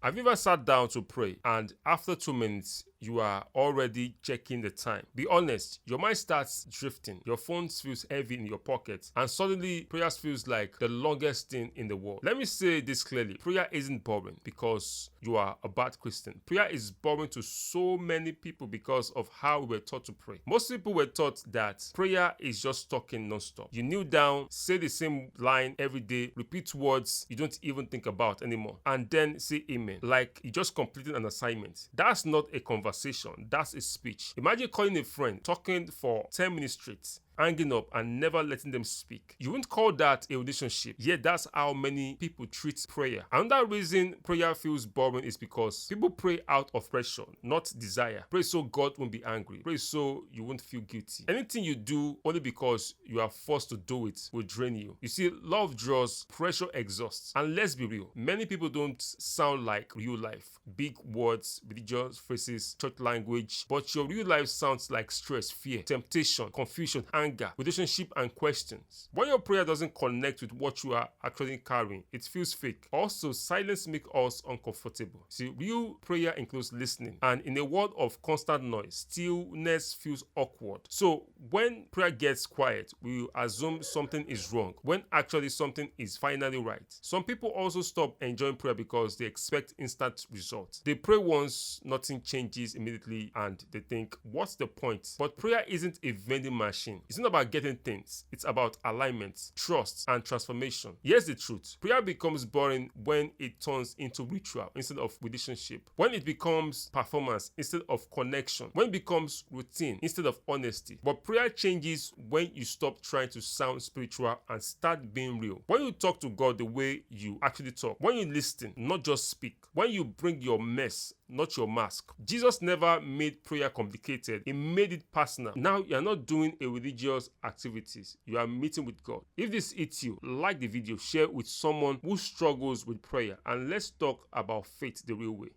Have you ever sat down to pray and after 2 minutes, you are already checking the time? Be honest, your mind starts drifting, your phone feels heavy in your pocket, and suddenly prayer feels like the longest thing in the world. Let me say this clearly, prayer isn't boring because you are a bad Christian. Prayer is boring to so many people because of how we were taught to pray. Most people were taught that prayer is just talking non-stop. You kneel down, say the same line every day, repeat words you don't even think about anymore, and then say amen, like you just completed an assignment. That's not a conversation, that's a speech. Imagine calling a friend, talking for 10 minutes straight, hanging up and never letting them speak. You wouldn't call that a relationship, yet that's how many people treat prayer. Another reason prayer feels boring is because people pray out of pressure, not desire. Pray so God won't be angry. Pray so you won't feel guilty. Anything you do only because you are forced to do it will drain you. You see, love draws, pressure exhausts. And let's be real, many people don't sound like real life. Big words, religious phrases, church language, but your real life sounds like stress, fear, temptation, confusion, anger, relationship, and questions. When your prayer doesn't connect with what you are actually carrying, it feels fake. Also, silence makes us uncomfortable. See, real prayer includes listening, and in a world of constant noise, stillness feels awkward. So when prayer gets quiet, we will assume something is wrong when actually something is finally right. Some people also stop enjoying prayer because they expect instant results. They pray once, nothing changes immediately, and they think, what's the point? But prayer isn't a vending machine. It's not about getting things. It's about alignment, trust, and transformation. Here's the truth. Prayer becomes boring when it turns into ritual instead of relationship. When it becomes performance instead of connection. When it becomes routine instead of honesty. But prayer changes when you stop trying to sound spiritual and start being real. When you talk to God the way you actually talk. When you listen, not just speak. When you bring your mess, not your mask. Jesus never made prayer complicated. He made it personal. Now you are not doing a religious activities. You are meeting with God. If this hits you, like the video, share with someone who struggles with prayer, and let's talk about faith the real way.